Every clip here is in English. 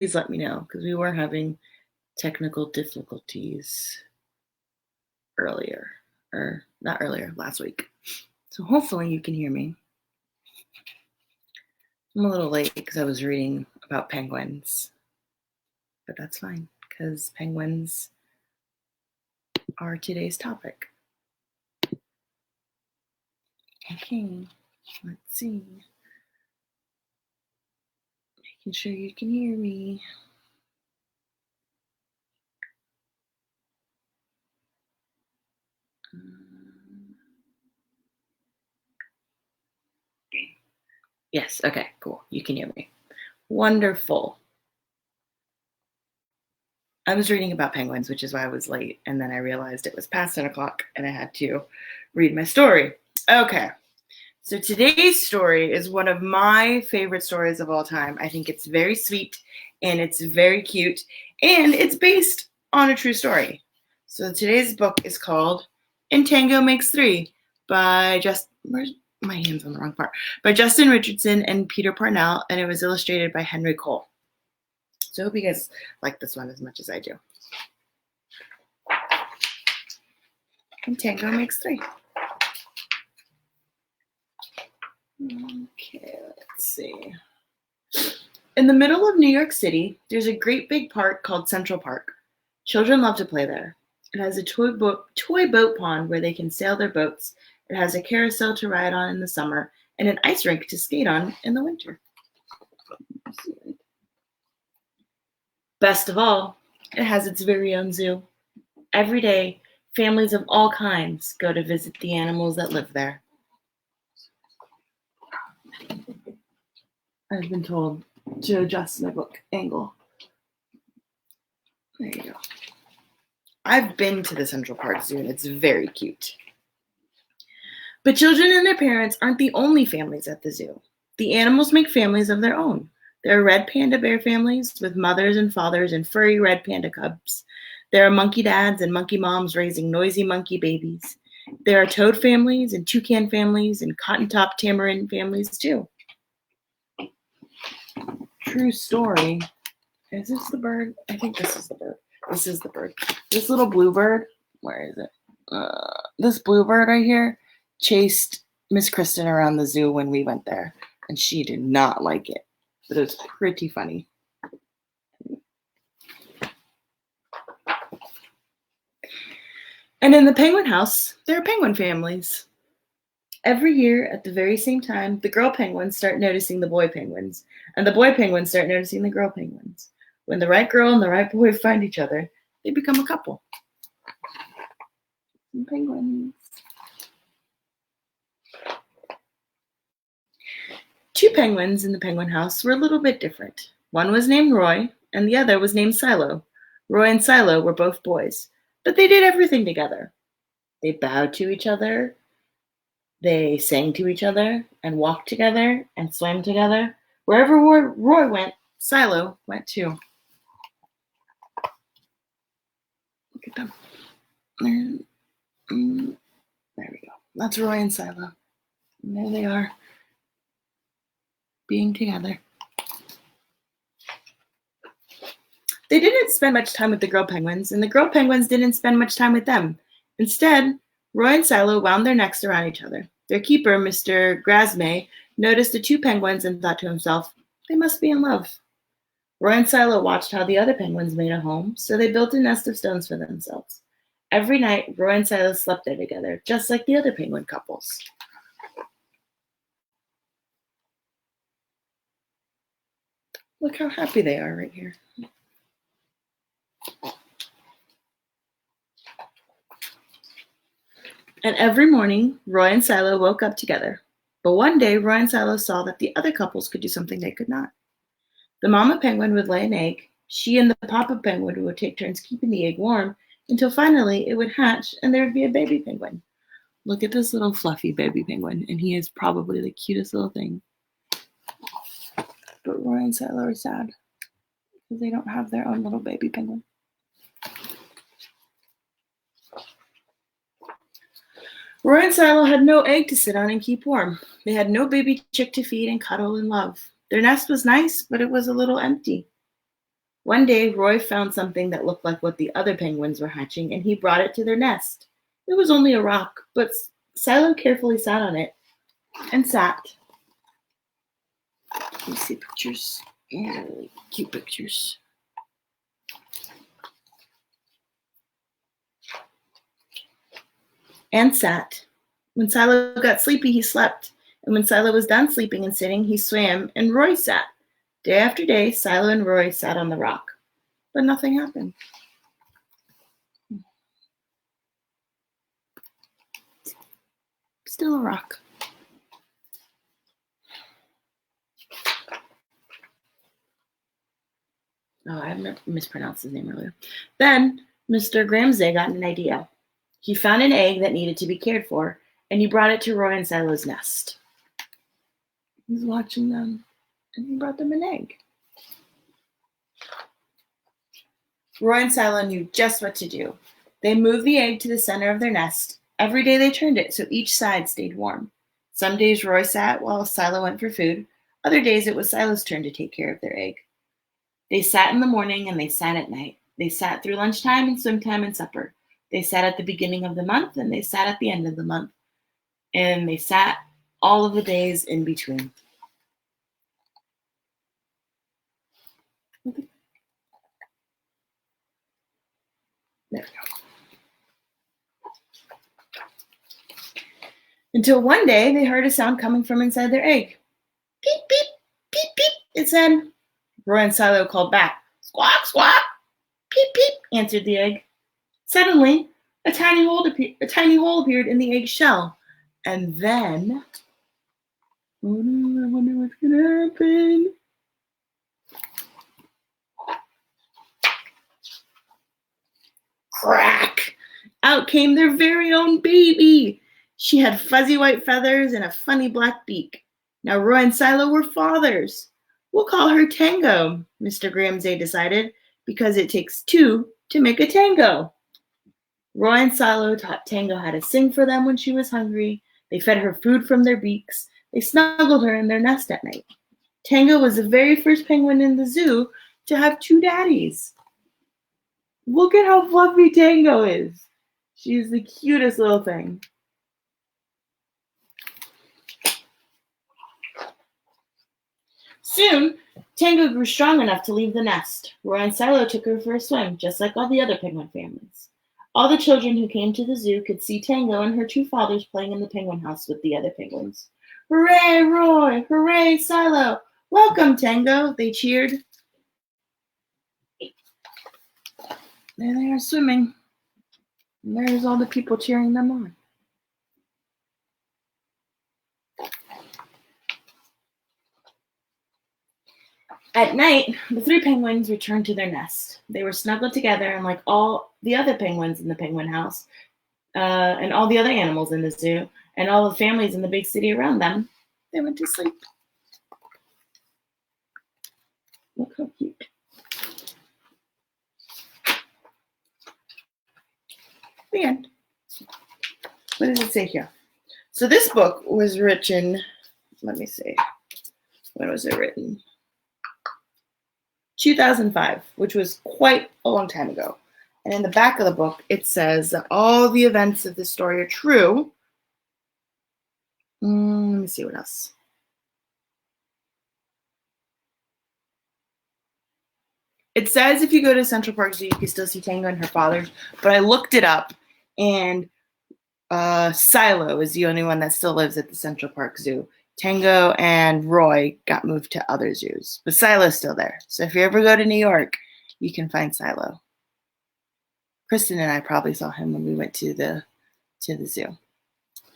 Please let me know because we were having technical difficulties earlier, or not earlier, last week. So hopefully you can hear me. I'm a little late because I was reading about penguins, but that's fine because penguins are today's topic. Okay, let's see. Making sure you can hear me. Yes, okay, cool. You can hear me. Wonderful. I was reading about penguins, which is why I was late, and then I realized it was past 10 o'clock and I had to read my story. Okay, so today's story is one of my favorite stories of all time. I think it's very sweet and it's very cute, and it's based on a true story. So today's book is called And Tango Makes Three by where's my hand's on the wrong part, by Justin Richardson and Peter Parnell, and it was illustrated by Henry Cole. So I hope you guys like this one as much as I do. And Tango Makes Three. Okay, let's see. In the middle of New York City, there's a great big park called Central Park. Children love to play there. It has a toy boat pond where they can sail their boats. It has a carousel to ride on in the summer and an ice rink to skate on in the winter. Best of all, it has its very own zoo. Every day, families of all kinds go to visit the animals that live there. I've been told to adjust my book angle. There you go. I've been to the Central Park Zoo and it's very cute. But children and their parents aren't the only families at the zoo. The animals make families of their own. There are red panda bear families with mothers and fathers and furry red panda cubs. There are monkey dads and monkey moms raising noisy monkey babies. There are toad families and toucan families and cotton-top tamarin families too. True story. Is this the bird? I think this is the bird. This is the bird. This little bluebird, where is it? This bluebird right here chased Miss Kristen around the zoo when we went there, and she did not like it. But it was pretty funny. And in the penguin house, there are penguin families. Every year, at the very same time, the girl penguins start noticing the boy penguins, and the boy penguins start noticing the girl penguins. When the right girl and the right boy find each other, they become a couple. Penguins. Two penguins in the penguin house were a little bit different. One was named Roy, and the other was named Silo. Roy and Silo were both boys, but they did everything together. They bowed to each other, they sang to each other, and walked together, and swam together. Wherever Roy went, Silo went too. Look at them. There we go. That's Roy and Silo. And there they are, being together. They didn't spend much time with the girl penguins, and the girl penguins didn't spend much time with them. Instead, Roy and Silo wound their necks around each other. Their keeper, Mr. Grasmay, noticed the two penguins and thought to himself, they must be in love. Roy and Silo watched how the other penguins made a home, so they built a nest of stones for themselves. Every night, Roy and Silo slept there together, just like the other penguin couples. Look how happy they are right here. And every morning, Roy and Silo woke up together. But one day, Roy and Silo saw that the other couples could do something they could not. The mama penguin would lay an egg. She and the papa penguin would take turns keeping the egg warm until finally it would hatch and there would be a baby penguin. Look at this little fluffy baby penguin, and he is probably the cutest little thing. But Roy and Silo are sad because they don't have their own little baby penguin. Roy and Silo had no egg to sit on and keep warm. They had no baby chick to feed and cuddle and love. Their nest was nice, but it was a little empty. One day, Roy found something that looked like what the other penguins were hatching, and he brought it to their nest. It was only a rock, but Silo carefully sat on it and sat. Let me see pictures. Yeah, really cute pictures. And sat. When Silo got sleepy, he slept. And when Silo was done sleeping and sitting, he swam, and Roy sat. Day after day, Silo and Roy sat on the rock. But nothing happened. Still a rock. Oh, I mispronounced his name earlier. Then Mr. Gramsay got an idea. He found an egg that needed to be cared for, and he brought it to Roy and Silo's nest. He was watching them, and he brought them an egg. Roy and Silo knew just what to do. They moved the egg to the center of their nest. Every day they turned it so each side stayed warm. Some days Roy sat while Silo went for food. Other days it was Silo's turn to take care of their egg. They sat in the morning and they sat at night. They sat through lunchtime and swim time and supper. They sat at the beginning of the month and they sat at the end of the month. And they sat all of the days in between. There we go. Until one day they heard a sound coming from inside their egg. Beep, beep, beep, beep, it said. Roy and Silo called back. Squawk, squawk. Peep, peep, answered the egg. Suddenly, a tiny hole appeared in the egg shell. And then, I wonder what's going to happen. Crack! Out came their very own baby. She had fuzzy white feathers and a funny black beak. Now Roy and Silo were fathers. We'll call her Tango, Mr. Gramsay decided, because it takes two to make a tango. Roy and Silo taught Tango how to sing for them when she was hungry. They fed her food from their beaks. They snuggled her in their nest at night. Tango was the very first penguin in the zoo to have two daddies. Look at how fluffy Tango is. She is the cutest little thing. Soon, Tango grew strong enough to leave the nest. Roy and Silo took her for a swim, just like all the other penguin families. All the children who came to the zoo could see Tango and her two fathers playing in the penguin house with the other penguins. Hooray, Roy! Hooray, Silo! Welcome, Tango! They cheered. There they are swimming. And there's all the people cheering them on. At night, the three penguins returned to their nest. They were snuggled together, and like all the other penguins in the penguin house, and all the other animals in the zoo, and all the families in the big city around them, they went to sleep. Look how cute. The end. What does it say here? So this book was written, let me see, when was it written? 2005, which was quite a long time ago. And in the back of the book, it says that all the events of this story are true. Let me see what else. It says if you go to Central Park Zoo, you can still see Tango and her fathers. But I looked it up, and Silo is the only one that still lives at the Central Park Zoo. Tango and Roy got moved to other zoos, but Silo's still there. So if you ever go to New York, you can find Silo. Kristen and I probably saw him when we went to the zoo.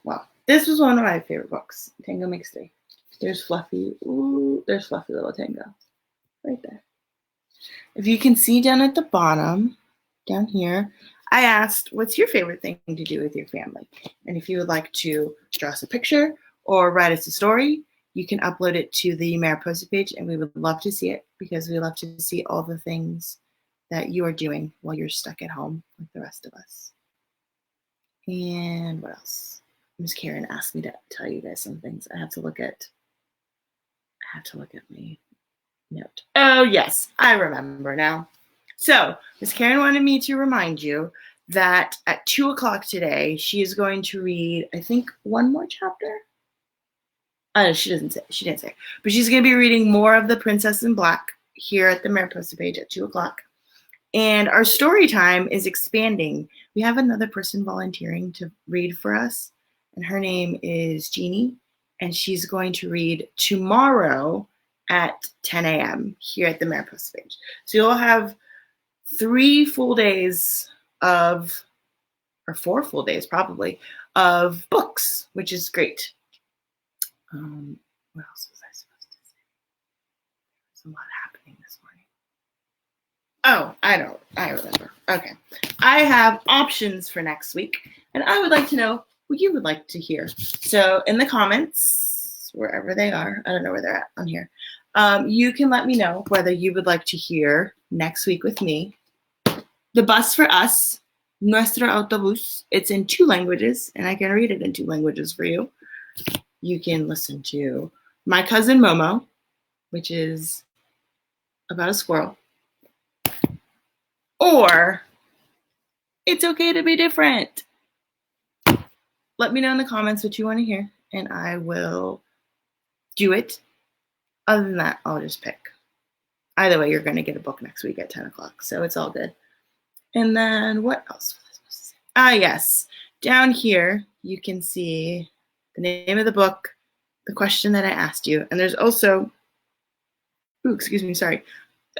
Well, this was one of my favorite books. Tango makes three. There's Fluffy. Ooh, there's Fluffy little Tango. Right there. If you can see down at the bottom, down here, I asked, what's your favorite thing to do with your family? And if you would like to draw us a picture or write us a story, you can upload it to the Mariposa page, and we would love to see it because we love to see all the things that you are doing while you're stuck at home like the rest of us. And what else? Miss Karen asked me to tell you guys some things. I have to look at my note. Oh, yes, I remember now. So Miss Karen wanted me to remind you that at 2 o'clock today, she is going to read, I think, one more chapter. She doesn't say. She didn't say. But she's going to be reading more of The Princess in Black here at the Mariposa page at 2 o'clock. And our story time is expanding. We have another person volunteering to read for us, and her name is Jeannie, and she's going to read tomorrow at 10 a.m. here at the Mariposa page. So you'll have 3 full days of, or 4 full days probably, of books, which is great. What else was I supposed to say? There's a lot happening this morning. Oh, I remember. Okay. I have options for next week, and I would like to know what you would like to hear. So in the comments, wherever they are, I don't know where they're at on here, you can let me know whether you would like to hear next week with me, The Bus for Us, Nuestro Autobús. It's in 2 languages, and I can read it in 2 languages for you. You can listen to My Cousin Momo, which is about a squirrel, or It's Okay to Be Different. Let me know in the comments what you want to hear, and I will do it. Other than that, I'll just pick. Either way, you're going to get a book next week at 10 o'clock, so it's all good. And then what else was I supposed to say? Yes. Down here, you can see the name of the book, the question that I asked you, and there's also,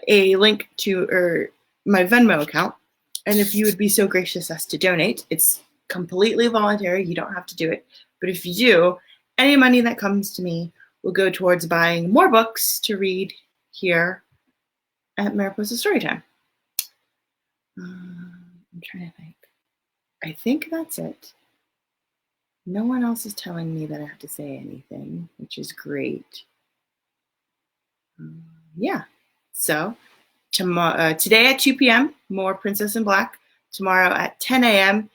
a link to my Venmo account. And if you would be so gracious as to donate, it's completely voluntary. You don't have to do it. But if you do, any money that comes to me will go towards buying more books to read here at Mariposa Storytime. I'm trying to think. I think that's it. No one else is telling me that I have to say anything, which is great. Yeah. So today at 2 p.m., more Princess in Black. Tomorrow at 10 a.m.,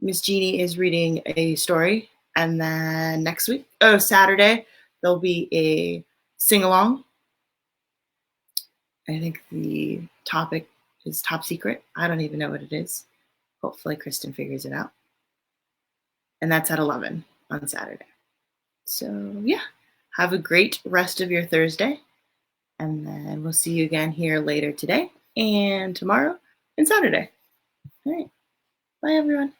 Miss Jeannie is reading a story. And then next week, Saturday, there'll be a sing-along. I think the topic is top secret. I don't even know what it is. Hopefully Kristen figures it out. And that's at 11 on Saturday. So yeah, have a great rest of your Thursday. And then we'll see you again here later today and tomorrow and Saturday. All right. Bye, everyone.